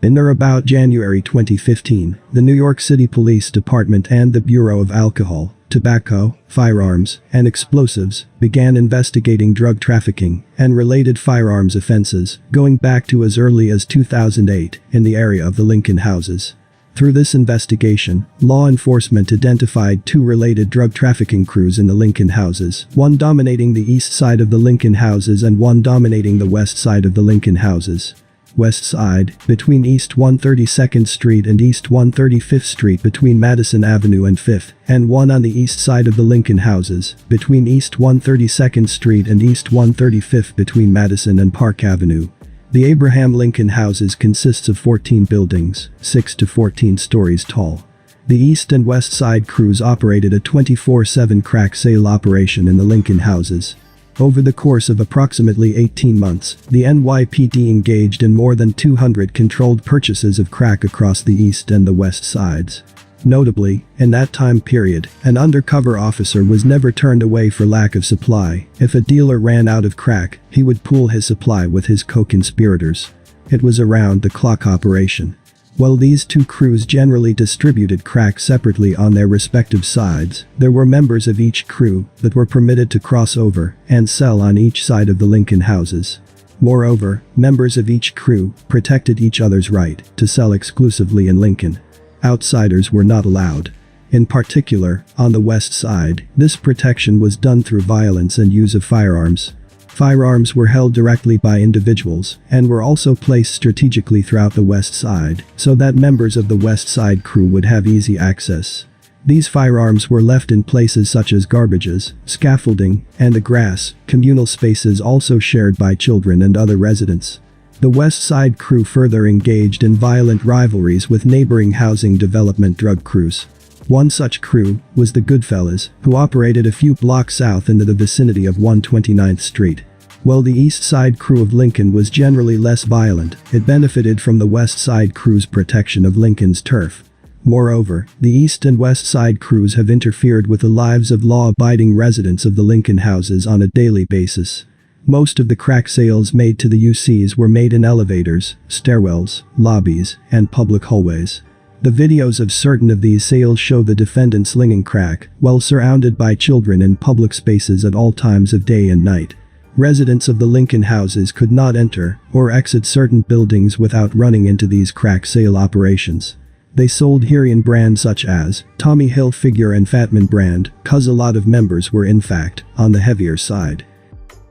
In or about January 2015, the New York City Police Department and the Bureau of Alcohol, Tobacco, Firearms, and Explosives began investigating drug trafficking and related firearms offenses going back to as early as 2008 in the area of the Lincoln houses. Through this investigation, law enforcement identified 2 related drug trafficking crews in the Lincoln houses, one dominating the east side of the Lincoln houses and one dominating the west side of the Lincoln houses. West side, between East 132nd Street and East 135th Street between Madison Avenue and 5th, and one on the east side of the Lincoln houses, between East 132nd Street and East 135th between Madison and Park Avenue. The Abraham Lincoln houses consists of 14 buildings, 6 to 14 stories tall. The east and west side crews operated a 24/7 crack sale operation in the Lincoln houses. Over the course of approximately 18 months, the NYPD engaged in more than 200 controlled purchases of crack across the east and the west sides. Notably, in that time period, an undercover officer was never turned away for lack of supply. If a dealer ran out of crack, he would pool his supply with his co-conspirators. It was a round-the-clock operation. While these 2 crews generally distributed crack separately on their respective sides, there were members of each crew that were permitted to cross over and sell on each side of the Lincoln houses. Moreover, members of each crew protected each other's right to sell exclusively in Lincoln. Outsiders were not allowed. In particular, on the west side, this protection was done through violence and use of firearms. Firearms were held directly by individuals and were also placed strategically throughout the west side so that members of the west side crew would have easy access. These firearms were left in places such as garbages, scaffolding, and the grass, communal spaces also shared by children and other residents. The west side crew further engaged in violent rivalries with neighboring housing development drug crews. One such crew was the Goodfellas, who operated a few blocks south into the vicinity of 129th Street. While the east side crew of Lincoln was generally less violent, it benefited from the west side crew's protection of Lincoln's turf. Moreover, the east and west side crews have interfered with the lives of law-abiding residents of the Lincoln houses on a daily basis. Most of the crack sales made to the UCs were made in elevators, stairwells, lobbies, and public hallways. The videos of certain of these sales show the defendant slinging crack while surrounded by children in public spaces at all times of day and night. Residents of the Lincoln houses could not enter or exit certain buildings without running into these crack sale operations. They sold Herian brands such as Tommy Hilfiger and Fatman brand, cause a lot of members were in fact on the heavier side.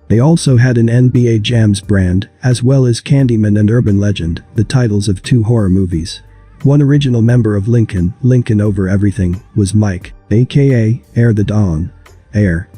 They also had an NBA Jams brand, as well as Candyman and Urban Legend, the titles of 2 horror movies. One original member of Lincoln Over Everything, was Mike, aka Air the Dawn. Air.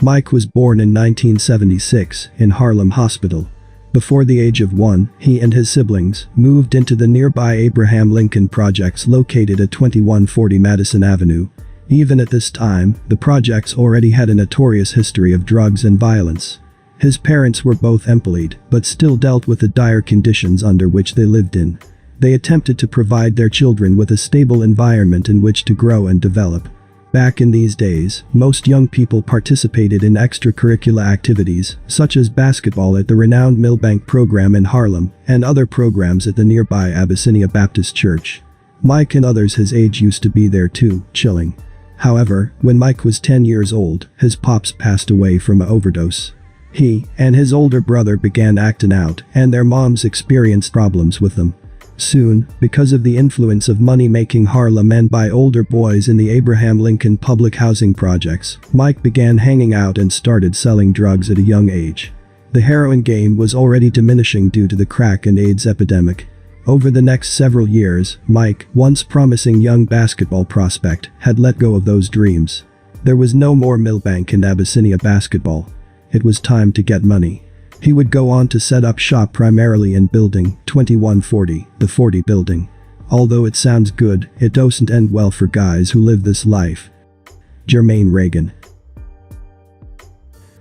Mike was born in 1976 in Harlem Hospital. Before the age of 1, he and his siblings moved into the nearby Abraham Lincoln projects located at 2140 Madison Avenue. Even at this time, the projects already had a notorious history of drugs and violence. His parents were both employed, but still dealt with the dire conditions under which they lived in. They attempted to provide their children with a stable environment in which to grow and develop. Back in these days, most young people participated in extracurricular activities, such as basketball at the renowned Millbank program in Harlem, and other programs at the nearby Abyssinia Baptist Church. Mike and others his age used to be there too, chilling. However, when Mike was 10 years old, his pops passed away from an overdose. He and his older brother began acting out, and their moms experienced problems with them. Soon, because of the influence of money-making Harlem and by older boys in the Abraham Lincoln public housing projects, Mike began hanging out and started selling drugs at a young age. The heroin game was already diminishing due to the crack and AIDS epidemic. Over the next several years, Mike, once promising young basketball prospect, had let go of those dreams. There was no more Millbank and Abyssinia basketball. It was time to get money. He would go on to set up shop primarily in building 2140, the 40 building. Although it sounds good, it doesn't end well for guys who live this life. Jermaine Reagan.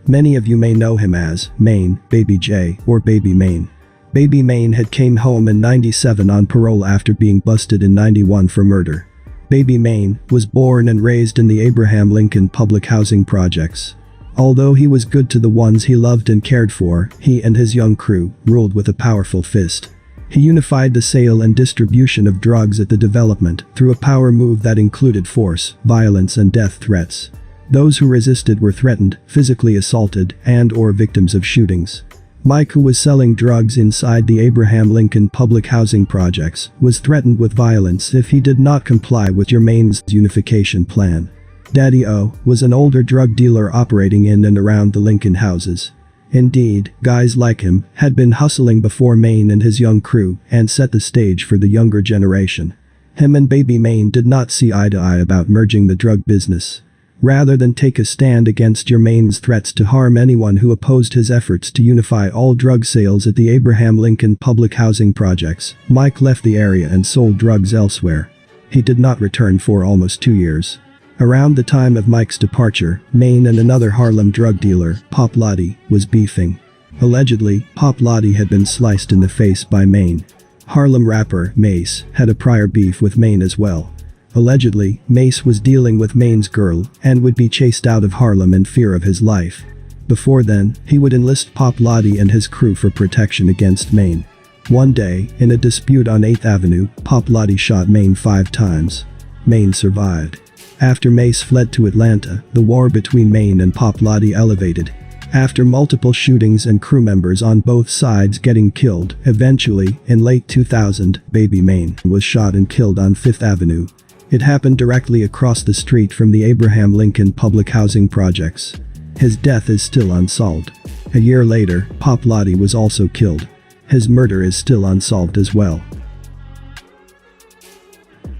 Many of you may know him as Maine, Baby J, or Baby Maine. Baby Maine had came home in '97 on parole after being busted in '91 for murder. Baby Maine was born and raised in the Abraham Lincoln public housing projects. Although he was good to the ones he loved and cared for, he and his young crew ruled with a powerful fist. He unified the sale and distribution of drugs at the development through a power move that included force, violence and death threats. Those who resisted were threatened, physically assaulted, and/or victims of shootings. Mike, who was selling drugs inside the Abraham Lincoln public housing projects, was threatened with violence if he did not comply with Maine's unification plan. Daddy O was an older drug dealer operating in and around the Lincoln houses. Indeed, guys like him had been hustling before Maine and his young crew and set the stage for the younger generation. Him and baby Maine did not see eye to eye about merging the drug business. Rather than take a stand against Maine's threats to harm anyone who opposed his efforts to unify all drug sales at the Abraham Lincoln public housing projects, Mike left the area and sold drugs elsewhere. He did not return for almost 2 years. Around the time of Mike's departure, Maine and another Harlem drug dealer, Pop Lottie, was beefing. Allegedly, Pop Lottie had been sliced in the face by Maine. Harlem rapper, Mase, had a prior beef with Maine as well. Allegedly, Mase was dealing with Maine's girl and would be chased out of Harlem in fear of his life. Before then, he would enlist Pop Lottie and his crew for protection against Maine. One day, in a dispute on 8th Avenue, Pop Lottie shot Maine 5 times. Maine survived. After Mase fled to Atlanta, the war between Maine and Pop Lottie elevated. After multiple shootings and crew members on both sides getting killed, eventually, in late 2000, baby Maine was shot and killed on 5th Avenue. It happened directly across the street from the Abraham Lincoln public housing projects. His death is still unsolved. A year later, Pop Lottie was also killed. His murder is still unsolved as well.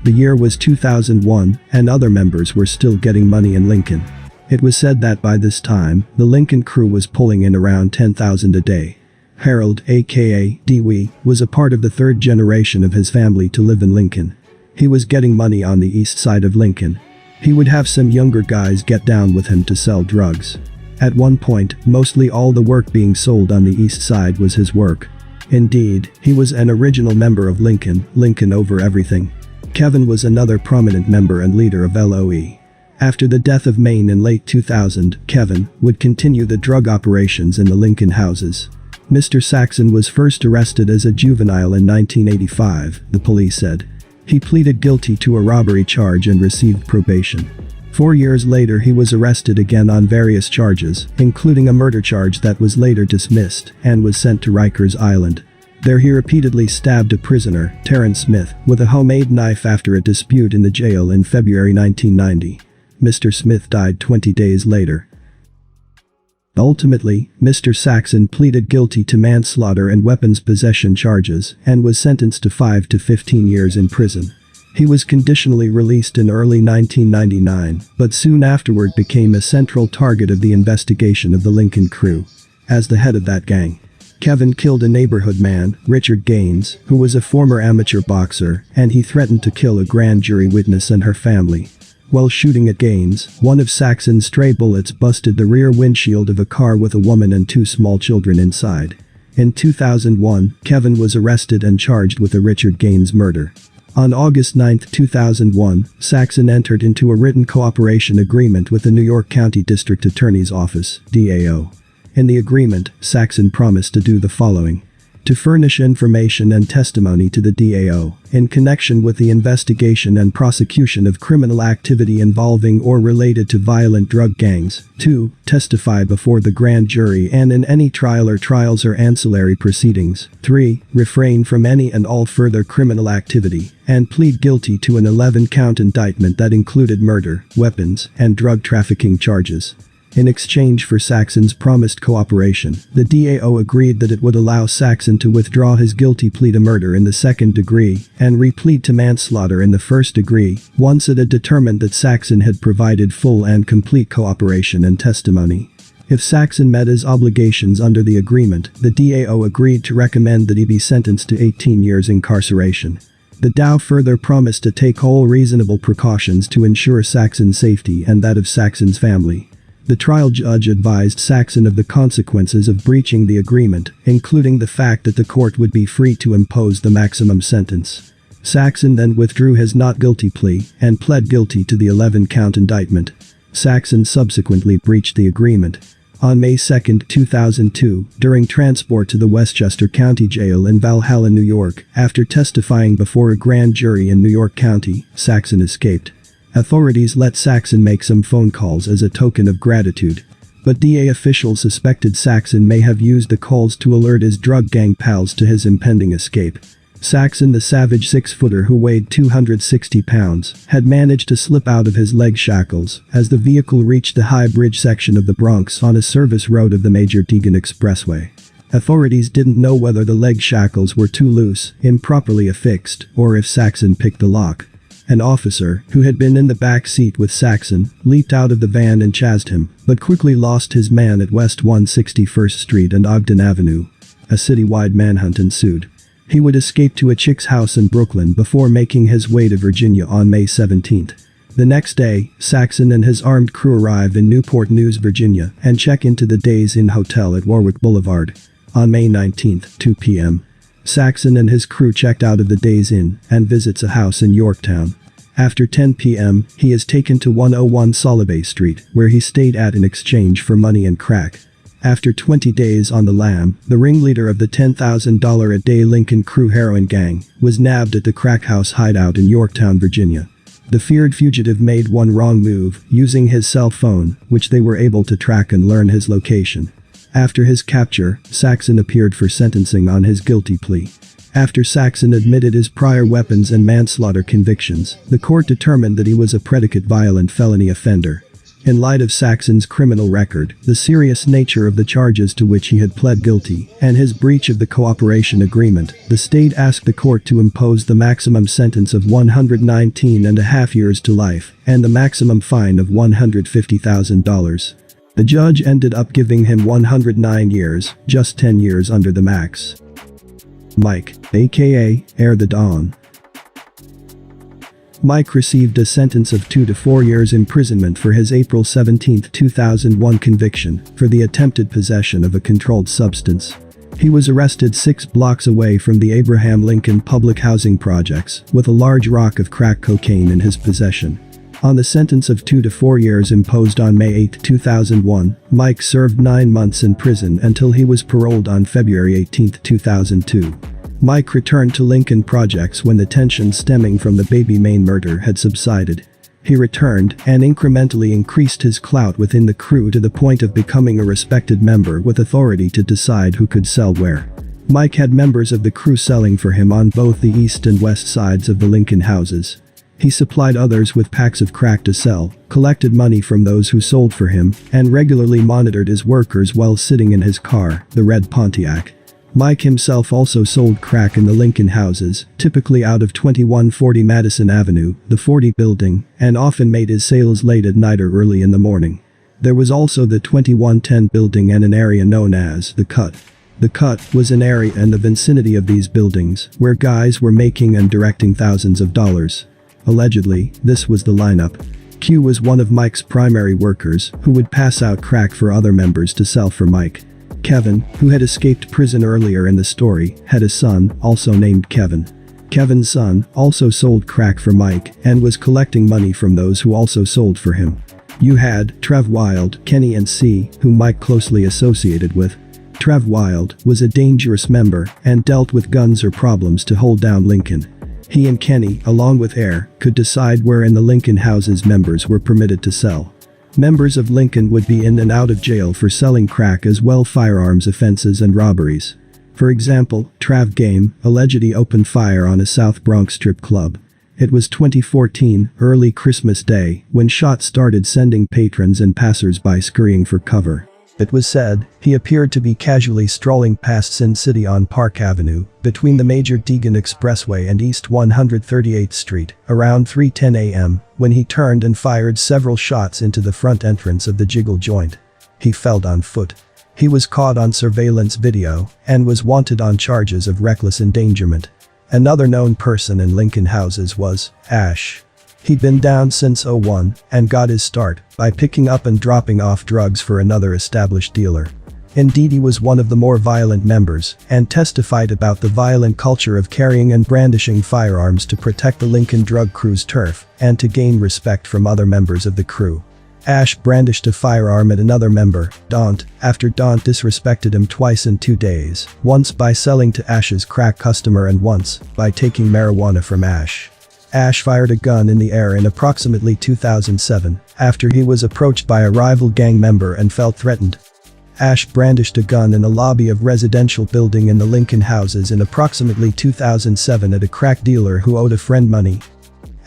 The year was 2001, and other members were still getting money in Lincoln. It was said that by this time, the Lincoln crew was pulling in around $10,000 a day. Harold, aka Dewey, was a part of the third generation of his family to live in Lincoln. He was getting money on the east side of Lincoln. He would have some younger guys get down with him to sell drugs. At one point, mostly all the work being sold on the east side was his work. Indeed, he was an original member of Lincoln over everything. Kevin was another prominent member and leader of LOE. After the death of Maine in late 2000, Kevin would continue the drug operations in the Lincoln houses. Mr. Saxon was first arrested as a juvenile in 1985, the police said. He pleaded guilty to a robbery charge and received probation. 4 years later he was arrested again on various charges, including a murder charge that was later dismissed, and was sent to Rikers Island. There he repeatedly stabbed a prisoner, Terrence Smith, with a homemade knife after a dispute in the jail in February 1990. Mr. Smith died 20 days later. Ultimately, Mr. Saxon pleaded guilty to manslaughter and weapons possession charges and was sentenced to 5 to 15 years in prison. He was conditionally released in early 1999, but soon afterward became a central target of the investigation of the Lincoln crew. As the head of that gang, Kevin killed a neighborhood man, Richard Gaines, who was a former amateur boxer, and he threatened to kill a grand jury witness and her family. While shooting at Gaines, one of Saxon's stray bullets busted the rear windshield of a car with a woman and 2 small children inside. In 2001, Kevin was arrested and charged with a Richard Gaines murder. On August 9, 2001, Saxon entered into a written cooperation agreement with the New York County District Attorney's Office, DAO. In the agreement, Saxon promised to do the following. To furnish information and testimony to the DAO in connection with the investigation and prosecution of criminal activity involving or related to violent drug gangs. 2. Testify before the grand jury and in any trial or trials or ancillary proceedings. 3. Refrain from any and all further criminal activity and plead guilty to an 11-count indictment that included murder, weapons, and drug trafficking charges. In exchange for Saxon's promised cooperation, the DAO agreed that it would allow Saxon to withdraw his guilty plea to murder in the second degree and replead to manslaughter in the first degree once it had determined that Saxon had provided full and complete cooperation and testimony. If Saxon met his obligations under the agreement, the DAO agreed to recommend that he be sentenced to 18 years incarceration. The DAO further promised to take all reasonable precautions to ensure Saxon's safety and that of Saxon's family. The trial judge advised Saxon of the consequences of breaching the agreement, including the fact that the court would be free to impose the maximum sentence. Saxon then withdrew his not guilty plea and pled guilty to the 11-count indictment. Saxon subsequently breached the agreement. On May 2, 2002, during transport to the Westchester County Jail in Valhalla, New York, after testifying before a grand jury in New York County, Saxon escaped. Authorities let Saxon make some phone calls as a token of gratitude. But DA officials suspected Saxon may have used the calls to alert his drug gang pals to his impending escape. Saxon, the savage 6-footer who weighed 260 pounds, had managed to slip out of his leg shackles as the vehicle reached the High Bridge section of the Bronx on a service road of the major Deegan Expressway. Authorities didn't know whether the leg shackles were too loose, improperly affixed, or if Saxon picked the lock. An officer, who had been in the back seat with Saxon, leaped out of the van and chased him, but quickly lost his man at West 161st Street and Ogden Avenue. A citywide manhunt ensued. He would escape to a chick's house in Brooklyn before making his way to Virginia on May 17. The next day, Saxon and his armed crew arrive in Newport News, Virginia, and check into the Days Inn Hotel at Warwick Boulevard. On May 19, 2 p.m., Saxon and his crew checked out of the Days Inn and visits a house in Yorktown. After 10 p.m., he is taken to 101 Solibay Street, where he stayed at in exchange for money and crack. After 20 days on the lam, the ringleader of the $10,000 a day Lincoln Crew heroin gang was nabbed at the crack house hideout in Yorktown, Virginia. The feared fugitive made one wrong move, using his cell phone, which they were able to track and learn his location. After his capture, Saxon appeared for sentencing on his guilty plea. After Saxon admitted his prior weapons and manslaughter convictions, the court determined that he was a predicate violent felony offender. In light of Saxon's criminal record, the serious nature of the charges to which he had pled guilty, and his breach of the cooperation agreement, the state asked the court to impose the maximum sentence of 119.5 years to life, and the maximum fine of $150,000. The judge ended up giving him 109 years, just 10 years under the max. Mike, aka Air the Dawn. Mike received a sentence of 2 to 4 years imprisonment for his April 17, 2001 conviction for the attempted possession of a controlled substance. He was arrested 6 blocks away from the Abraham Lincoln Public Housing Projects with a large rock of crack cocaine in his possession. On the sentence of 2 to 4 years imposed on May 8, 2001, Mike served 9 months in prison until he was paroled on February 18, 2002. Mike returned to Lincoln Projects when the tension stemming from the Baby Maine murder had subsided. He returned and incrementally increased his clout within the crew to the point of becoming a respected member with authority to decide who could sell where. Mike had members of the crew selling for him on both the east and west sides of the Lincoln houses. He supplied others with packs of crack to sell, collected money from those who sold for him, and regularly monitored his workers while sitting in his car, the red Pontiac. Mike himself also sold crack in the Lincoln houses, typically out of 2140 Madison Avenue, the 40 building, and often made his sales late at night or early in the morning. There was also the 2110 building and an area known as the Cut. The Cut was an area in the vicinity of these buildings where guys were making and directing thousands of dollars. Allegedly, this was the lineup. Q was one of Mike's primary workers who would pass out crack for other members to sell for Mike. Kevin, who had escaped prison earlier in the story, had a son, also named Kevin. Kevin's son also sold crack for Mike and was collecting money from those who also sold for him. You had Trev Wild, Kenny and C, whom Mike closely associated with. Trev Wild was a dangerous member and dealt with guns or problems to hold down Lincoln. He and Kenny, along with Air, could decide where in the Lincoln houses members were permitted to sell. Members of Lincoln would be in and out of jail for selling crack as well firearms offenses and robberies. For example, Trav Game allegedly opened fire on a South Bronx strip club. It was 2014, early Christmas Day, when shots started sending patrons and passers-by scurrying for cover. It was said he appeared to be casually strolling past Sin City on Park Avenue, between the major Deegan Expressway and East 138th Street, around 3:10 a.m., when he turned and fired several shots into the front entrance of the Jiggle joint. He fell on foot. He was caught on surveillance video and was wanted on charges of reckless endangerment. Another known person in Lincoln houses was Ash. He'd been down since '01 and got his start by picking up and dropping off drugs for another established dealer. Indeed, he was one of the more violent members and testified about the violent culture of carrying and brandishing firearms to protect the Lincoln drug crew's turf and to gain respect from other members of the crew. Ash brandished a firearm at another member, Daunt, after Daunt disrespected him twice in 2 days, once by selling to Ash's crack customer and once by taking marijuana from Ash. Ash fired a gun in the air in approximately 2007 after he was approached by a rival gang member and felt threatened. Ash brandished a gun in the lobby of residential building in the Lincoln houses in approximately 2007 at a crack dealer who owed a friend money.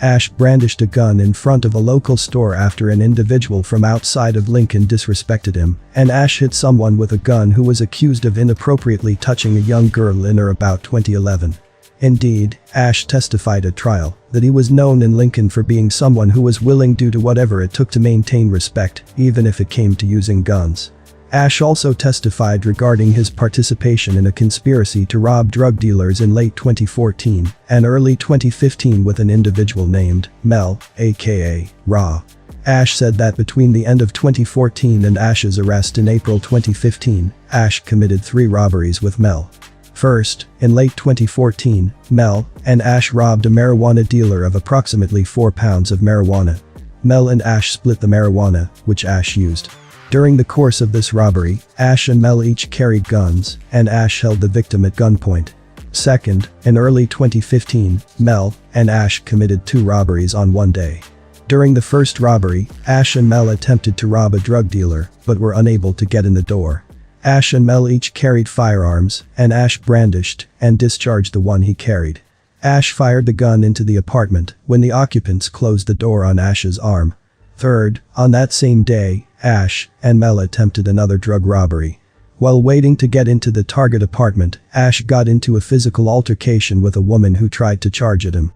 Ash brandished a gun in front of a local store after an individual from outside of Lincoln disrespected him, and Ash hit someone with a gun who was accused of inappropriately touching a young girl in or about 2011. Indeed, Ash testified at trial that he was known in Lincoln for being someone who was willing to do whatever it took to maintain respect, even if it came to using guns. Ash also testified regarding his participation in a conspiracy to rob drug dealers in late 2014 and early 2015 with an individual named Mel, aka Ra. Ash said that between the end of 2014 and Ash's arrest in April 2015, Ash committed 3 robberies with Mel. First, in late 2014, Mel and Ash robbed a marijuana dealer of approximately 4 pounds of marijuana. Mel and Ash split the marijuana, which Ash used. During the course of this robbery, Ash and Mel each carried guns, and Ash held the victim at gunpoint. Second, in early 2015, Mel and Ash committed 2 robberies on one day. During the first robbery, Ash and Mel attempted to rob a drug dealer, but were unable to get in the door. Ash and Mel each carried firearms, and Ash brandished and discharged the one he carried. Ash fired the gun into the apartment when the occupants closed the door on Ash's arm. Third, on that same day, Ash and Mel attempted another drug robbery. While waiting to get into the target apartment, Ash got into a physical altercation with a woman who tried to charge at him.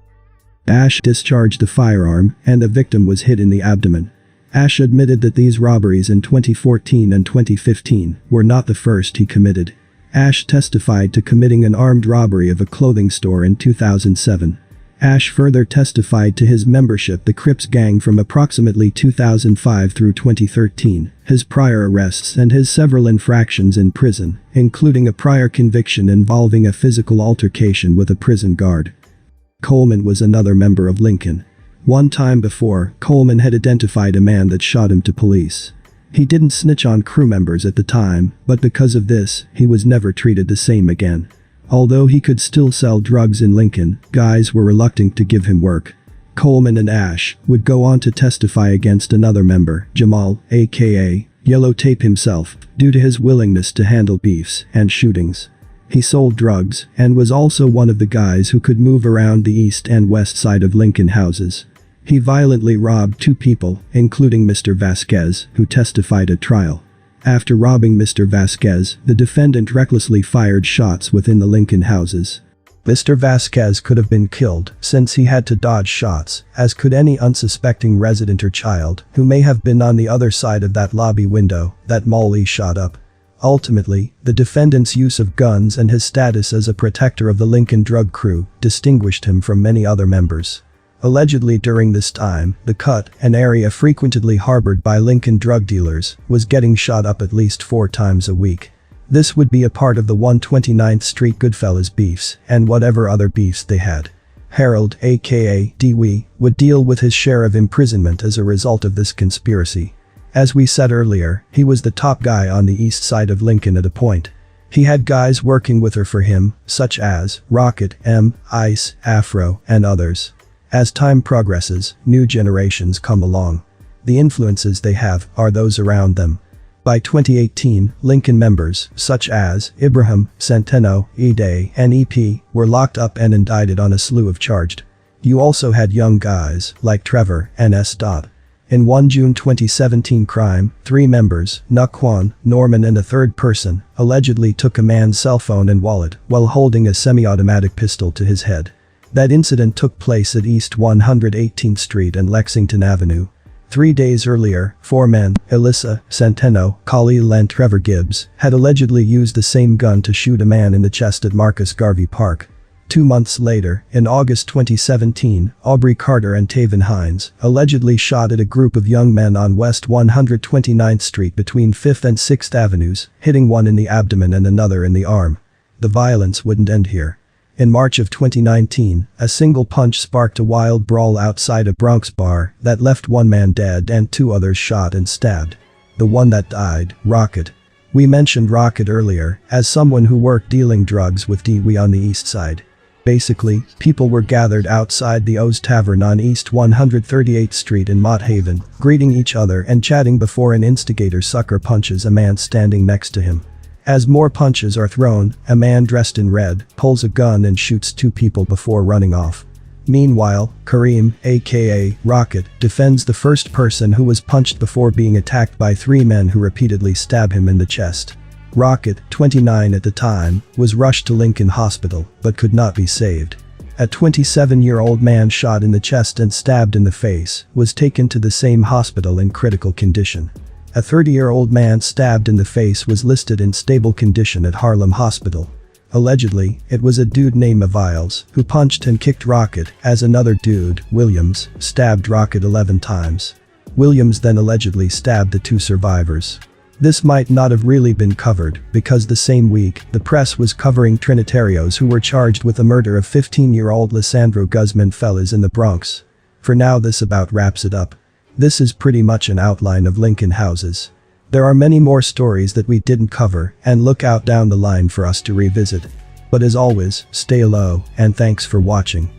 Ash discharged the firearm, and the victim was hit in the abdomen. Ash admitted that these robberies in 2014 and 2015 were not the first he committed. Ash testified to committing an armed robbery of a clothing store in 2007. Ash further testified to his membership the Crips gang from approximately 2005 through 2013, his prior arrests and his several infractions in prison, including a prior conviction involving a physical altercation with a prison guard. Coleman was another member of Lincoln. One time before, Coleman had identified a man that shot him to police. He didn't snitch on crew members at the time, but because of this, he was never treated the same again. Although he could still sell drugs in Lincoln, guys were reluctant to give him work. Coleman and Ash would go on to testify against another member, Jamal, aka Yellow Tape himself, due to his willingness to handle beefs and shootings. He sold drugs and was also one of the guys who could move around the east and west side of Lincoln houses. He violently robbed 2 people, including Mr. Vasquez, who testified at trial. After robbing Mr. Vasquez, the defendant recklessly fired shots within the Lincoln houses. Mr. Vasquez could have been killed since he had to dodge shots, as could any unsuspecting resident or child who may have been on the other side of that lobby window that Molly shot up. Ultimately, the defendant's use of guns and his status as a protector of the Lincoln drug crew distinguished him from many other members. Allegedly during this time, the cut, an area frequently harbored by Lincoln drug dealers, was getting shot up at least 4 times a week. This would be a part of the 129th Street Goodfellas beefs and whatever other beefs they had. Harold, aka Dewey, would deal with his share of imprisonment as a result of this conspiracy. As we said earlier, he was the top guy on the east side of Lincoln at a point. He had guys working with or for him, such as Rocket, M, Ice, Afro, and others. As time progresses, new generations come along. The influences they have are those around them. By 2018, Lincoln members, such as Ibrahim, Centeno, E-Day, and EP, were locked up and indicted on a slew of charged. You also had young guys, like Trevor and S. In one June 2017 crime, 3 members, Naquan, Norman and a third person, allegedly took a man's cell phone and wallet while holding a semi-automatic pistol to his head. That incident took place at East 118th Street and Lexington Avenue. 3 days earlier, 4 men, Alyssa, Centeno, Khalil and Trevor Gibbs, had allegedly used the same gun to shoot a man in the chest at Marcus Garvey Park. 2 months later, in August 2017, Aubrey Carter and Taven Hines allegedly shot at a group of young men on West 129th Street between 5th and 6th Avenues, hitting one in the abdomen and another in the arm. The violence wouldn't end here. In March of 2019, a single punch sparked a wild brawl outside a Bronx bar that left one man dead and two others shot and stabbed. The one that died, Rocket. We mentioned Rocket earlier as someone who worked dealing drugs with Dewey on the east side. Basically, people were gathered outside the O's Tavern on East 138th Street in Mott Haven, greeting each other and chatting before an instigator sucker punches a man standing next to him. As more punches are thrown, a man dressed in red pulls a gun and shoots two people before running off. Meanwhile, Kareem, aka Rocket, defends the first person who was punched before being attacked by three men who repeatedly stab him in the chest. Rocket, 29 at the time, was rushed to Lincoln Hospital but could not be saved. A 27-year-old man shot in the chest and stabbed in the face was taken to the same hospital in critical condition. A 30-year-old man stabbed in the face was listed in stable condition at Harlem Hospital. Allegedly, it was a dude named Aviles who punched and kicked Rocket as another dude, Williams, stabbed Rocket 11 times. Williams then allegedly stabbed the two survivors. This might not have really been covered because the same week, the press was covering Trinitarios who were charged with the murder of 15-year-old Lissandro Guzman Fellas in the Bronx. For now, this about wraps it up. This is pretty much an outline of Lincoln houses. There are many more stories that we didn't cover and look out down the line for us to revisit. But as always, stay low and thanks for watching.